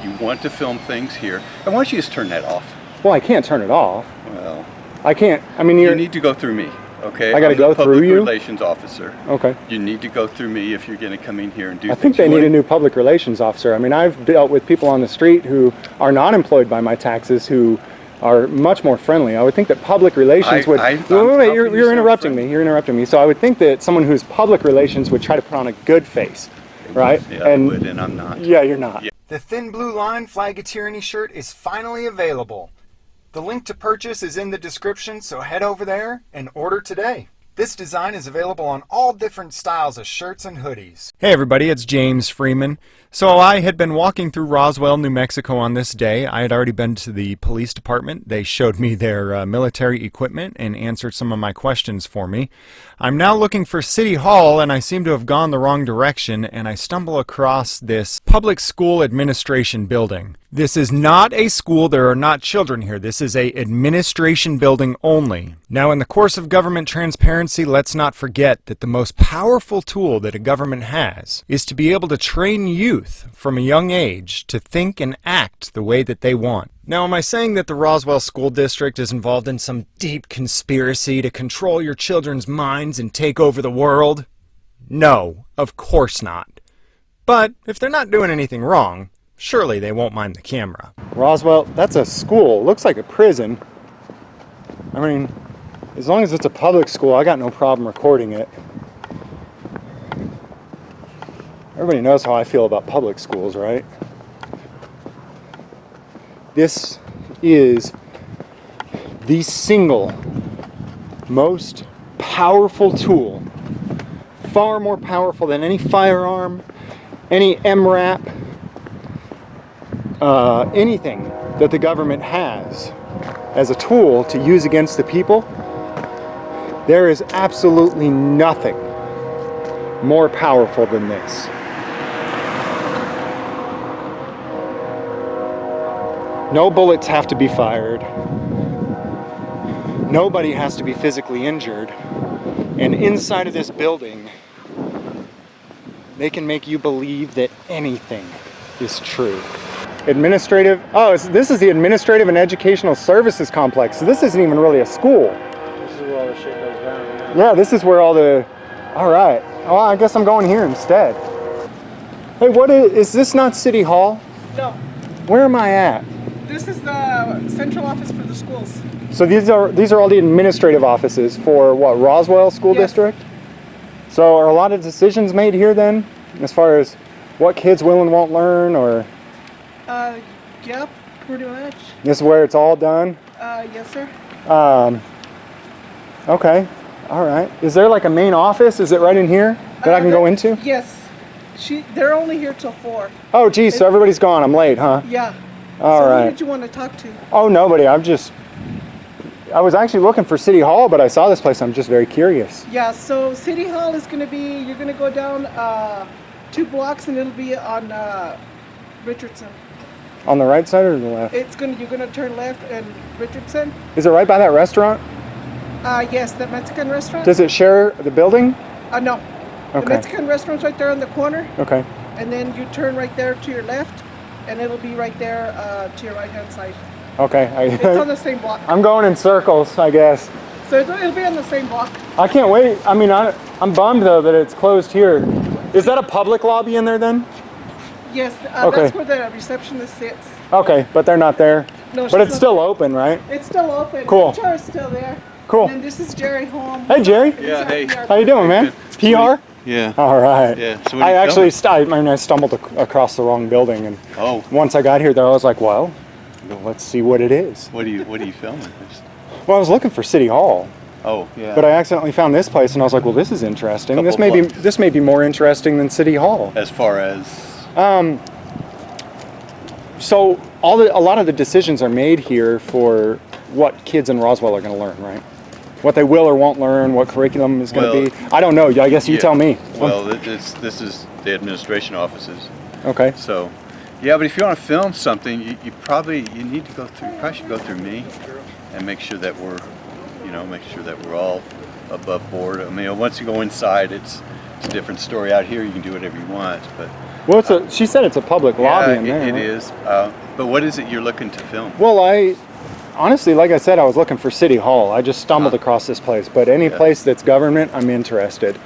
you want to film things here, and why don't you just turn that off? Well, I can't turn it off. Well, I can't. I mean, you need to go through me. Okay, I got to go through you. Public relations officer. Okay. You need to go through me if you're going to come in here and do. I think they need a new public relations officer. I mean, I've dealt with people on the street who are not employed by my taxes who are much more friendly. I would think that public relations would. Wait, you're interrupting me. You're interrupting me. So I would think that someone who's public relations would try to put on a good face, right? Yeah, and, I would, and I'm not. Yeah, you're not. Yeah. The Thin Blue Line Flag of Tyranny shirt is finally available. The link to purchase is in the description, so head over there and order today. This design is available on all different styles of shirts and hoodies. Hey everybody, it's James Freeman. So I had been walking through Roswell, New Mexico on this day. I had already been to the police department. They showed me their military equipment and answered some of my questions for me. I'm now looking for City Hall, and I seem to have gone the wrong direction, and I stumble across this public school administration building. This is not a school. There are not children here. This is a administration building only. Now, in the course of government transparency, let's not forget that the most powerful tool that a government has is to be able to train youth from a young age to think and act the way that they want. Now, am I saying that the Roswell School District is involved in some deep conspiracy to control your children's minds and take over the world? No, of course not. But if they're not doing anything wrong, surely they won't mind the camera. Roswell, that's a school. Looks like a prison. I mean, as long as it's a public school, I got no problem recording it. Everybody knows how I feel about public schools, right? This is the single most powerful tool, far more powerful than any firearm, any MRAP, anything that the government has as a tool to use against the people. There is absolutely nothing more powerful than this. No bullets have to be fired. Nobody has to be physically injured. And inside of this building, they can make you believe that anything is true. Administrative, this is the Administrative and Educational Services Complex. So this isn't even really a school. This is where all the shit goes down. Yeah, this is where all the, all right. Well, I guess I'm going here instead. Hey, is this not City Hall? No. Where am I at? This is the central office for the schools. So these are all the administrative offices for what, Roswell School Yes. District? So are a lot of decisions made here then, as far as what kids will and won't learn, or? Yep, pretty much. This is where it's all done? Yes, sir. Okay, all right. Is there like a main office? Is it right in here that I can go into? Yes. They're only here till 4. Oh, geez, so everybody's gone. I'm late, huh? Yeah. All right. Who did you want to talk to? Oh, nobody. I was actually looking for City Hall, but I saw this place. I'm just very curious. Yeah, so City Hall is going to be, you're going to go down 2 blocks and it'll be on Richardson. On the right side or the left? You're going to turn left and Richardson. Is it right by that restaurant? Yes, the Mexican restaurant. Does it share the building? No. The Okay. Mexican restaurant's right there on the corner. Okay. And then you turn right there to your left, and it'll be right there to your right-hand side. Okay. It's on the same block. I'm going in circles, I guess. So it'll be on the same block. I can't wait. I mean, I'm bummed, though, that it's closed here. Is that a public lobby in there, then? Yes, Okay. that's where the receptionist sits. Okay, but they're not there. No, but it's still open, right? It's still open. Cool. The chair is still there. Cool. And this is Jerry Holm. Hey, Jerry. Yeah, hey. How you doing, man? PR? Yeah. All right. Yeah. So what are you I stumbled across the wrong building, and Oh. once I got here, though, I was like, well, let's see what it is. What are you filming? Well, I was looking for City Hall, Oh, yeah. but I accidentally found this place, and I was like, well, this is interesting. This Couple may be more interesting than City Hall. As far as So a lot of the decisions are made here for what kids in Roswell are going to learn, right? What they will or won't learn, what curriculum is going to be. I don't know. I guess you tell me. Well, this is the administration offices. Okay. So, yeah, but if you want to film something, you need to go through. You probably should go through me and make sure that we're all above board. I mean, once you go inside, it's a different story. Out here, you can do whatever you want, but Well, she said it's a public lobby in there. it right? is. But what is it you're looking to film? Well, honestly, like I said, I was looking for City Hall. I just stumbled across this place. But any place that's government, I'm interested.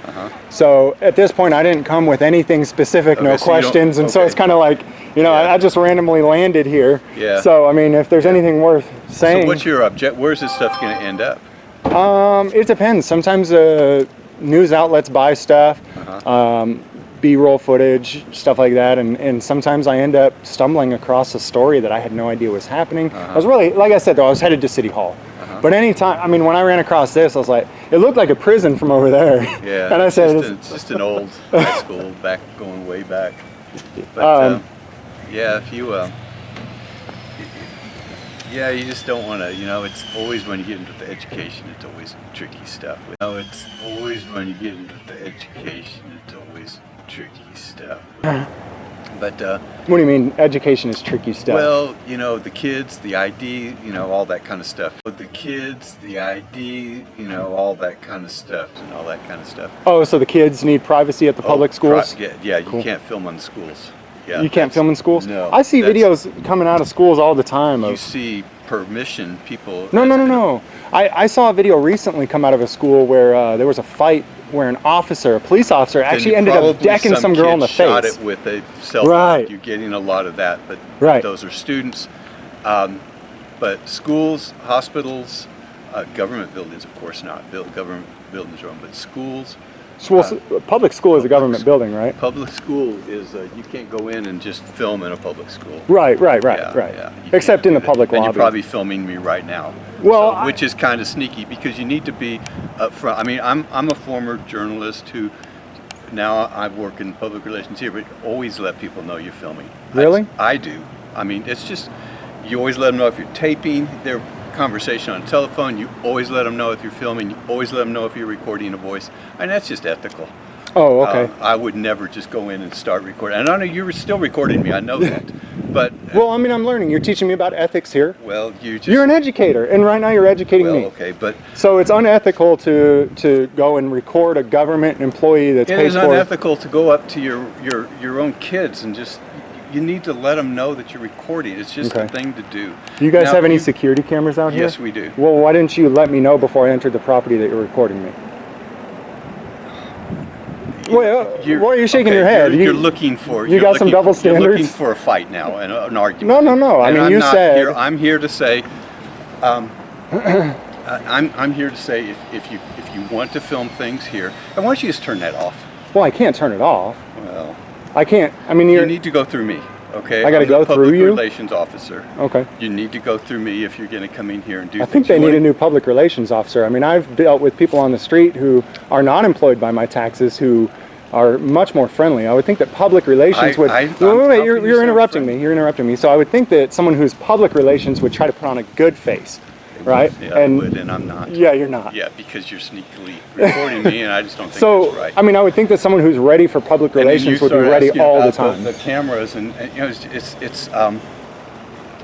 So at this point, I didn't come with anything specific, no Okay, so you don't- questions. And so okay. it's kind of like, you know, Yeah. I just randomly landed here. Yeah. So, I mean, if there's anything worth saying. So what's your object? Where's this stuff going to end up? It depends. Sometimes news outlets buy stuff, B-roll footage, stuff like that, and sometimes I end up stumbling across a story that I had no idea was happening. I was really, like I said, though, I was headed to City Hall. But anytime, I mean, when I ran across this, I was like, it looked like a prison from over there. Yeah. And I said, it's just an old high school going way back. But yeah, if you yeah, you just don't want to, you know, it's always when you get into the education, it's always tricky stuff. You know, it's always when you get into the education, it's always tricky stuff. But what do you mean education is tricky stuff? well, you know, the kids, the ID, you know, all that kind of stuff. The kids, the ID, you know, all that kind of stuff and all that kind of stuff. Oh, so the kids need privacy at the public schools? Yeah, you Cool. can't film on schools. Yeah, You can't film in schools? No. I see videos coming out of schools all the time You of see permission, people. No. I saw a video recently come out of a school where there was a fight where a police officer, Then actually ended up probably decking some girl kid in the shot face. it with a cell phone. Right. You're getting a lot of that, but Right. those are students. But schools, hospitals, government buildings, of course not. Government buildings are owned, but schools. Public school is a government building, right? Public school is you can't go in and just film in a public school. Right. Yeah, you Except can't in the do that. public And lobby. you're probably filming me right now. Well, So, which is kind of sneaky because you need to be upfront. I mean, I'm a former journalist who now I work in public relations here, but always let people know you're filming. Really? I do. I mean, it's just you always let them know if you're taping their conversation on a telephone. You always let them know if you're filming. You always let them know if you're recording a voice, and that's just ethical. Oh, okay. I would never just go in and start recording. And I know you're still recording me. I know that, but Well, I mean, I'm learning. You're teaching me about ethics here. well, you just You're an educator, and right now you're educating well, me. okay, but So it's unethical to go and record a government employee that's it paid is for. unethical to go up to your own kids and just you need to let them know that you're recording. It's just Okay. a thing to do. Do you guys Now, have any security cameras out here? Yes, we do. Well, why didn't you let me know before I entered the property that you're recording me? Well, why are you shaking your head? You're looking for. you you're got some looking- double You're looking standards? for a fight now and an argument. No. I And mean, I'm you not said. Here, I'm here to say. I'm here to say if you want to film things here, and why don't you just turn that off? Well, I can't turn it off. Well, I can't. I mean, you you're. need to go through me. Okay. I gotta I'm the go through public you? relations officer. Okay. You need to go through me if you're going to come in here and do I things. think they You need wanna- a new public relations officer. I mean, I've dealt with people on the street who are not employed by my taxes who are much more friendly. I would think that public relations would. I'm- Wait, how can you're you sound interrupting friendly? me. You're interrupting me. So I would think that someone who's public relations would try to put on a good face, right? Yeah, I would, and I'm not. Yeah, you're not. Yeah, because you're sneakily recording me, and I just don't think So that's right. I mean, I would think that someone who's ready for public And then you relations would be start ready asking all the about time. The cameras, and you know, it's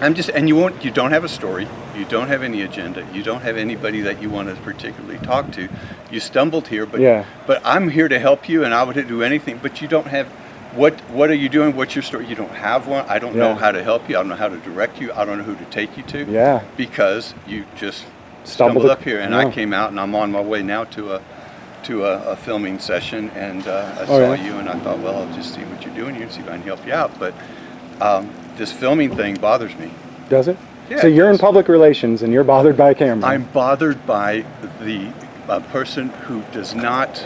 I'm just, and you don't have a story, you don't have any agenda, you don't have anybody that you want to particularly talk to. You stumbled here, but Yeah. but I'm here to help you, and I would do anything. But you don't have. What are you doing? What's your story? You don't have one. I don't know Yeah. how to help you. I don't know how to direct you. I don't know who to take you to. Yeah. Because you just Stumbled stumbled up here, and I yeah. came out, and I'm on my way now to a filming session, and I Oh, saw yeah? you, and I thought, well, I'll just see what you're doing here and see if I can help you out. But this filming thing bothers me. Does it? Yeah, So it you're in does. public relations and you're bothered by a camera. I'm bothered by the person who is not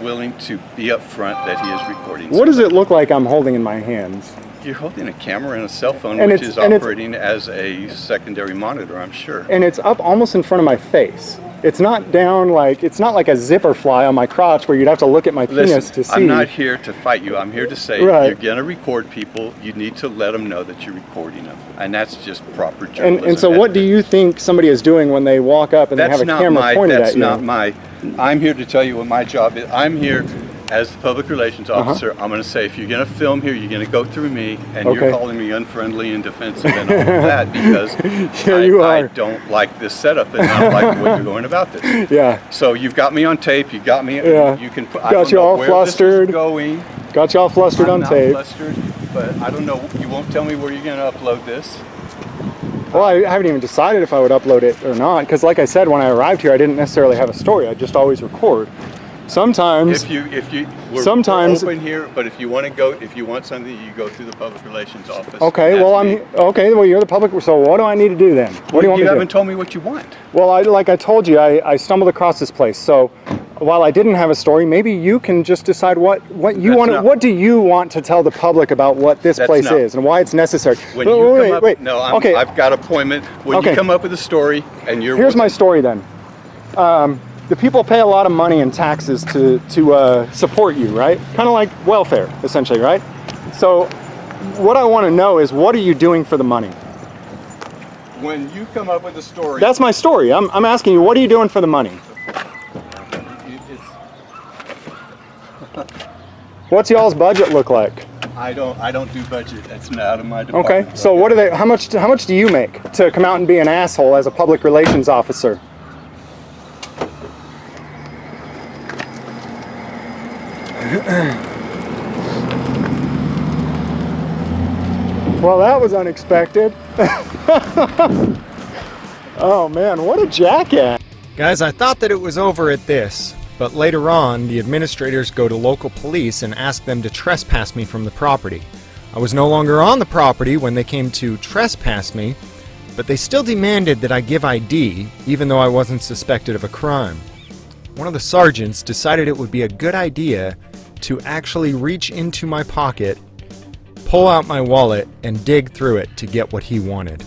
willing to be upfront that he is recording. What does it look like I'm holding in my hands? You're holding a camera and a cell phone, And which it's- is and it's- operating as a secondary monitor, I'm sure. And it's up almost in front of my face. It's not down like, it's not like a zipper fly on my crotch where you'd have to look at my penis Listen, to see. I'm not here to fight you. I'm here to say Right. if you're going to record people, you need to let them know that you're recording them. And that's just proper journalism. And so what do you think somebody is doing when they walk up and they have a camera pointed at you? I'm here to tell you what my job is. I'm here as the public relations officer. I'm going to say if you're going to film here, you're going to go through me, and Okay. you're calling me unfriendly and defensive and all of that because Yeah, you I are. don't like this setup and I don't like the way you're going about this. Yeah. So you've got me on tape. You got me. Yeah. You can. I Got don't you know all where flustered. This is going. Got you all flustered I'm on not tape. flustered, but I don't know. You won't tell me where you're going to upload this. Well, I haven't even decided if I would upload it or not, because like I said, when I arrived here, I didn't necessarily have a story. I just always record. Sometimes, We're open here, but if you want to go, if you want something, you go through the public relations office. okay, That's well, me. okay, well, you're the public, so what do I need to do then? What do you want me to do? haven't told me what you want. Well, like I told you, I stumbled across this place. So while I didn't have a story, maybe you can just decide what you want. What do you want to tell the public about what this place is and why it's necessary? When you come up, no, okay. I've got an appointment. When you come up with a story and you're Here's my story then. The people pay a lot of money in taxes to support you, right? Kind of like welfare, essentially, right? So what I want to know is, what are you doing for the money? When you come up with a story. That's my story. I'm asking you, what are you doing for the money? What's y'all's budget look like? I don't do budget. That's not out of my department. Okay, so what do they? How much do you make to come out and be an asshole as a public relations officer? Well, that was unexpected. Oh man, what a jackass. Guys, I thought that it was over at this, but later on, the administrators go to local police and ask them to trespass me from the property. I was no longer on the property when they came to trespass me, but they still demanded that I give ID, even though I wasn't suspected of a crime. One of the sergeants decided it would be a good idea to actually reach into my pocket, pull out my wallet, and dig through it to get what he wanted.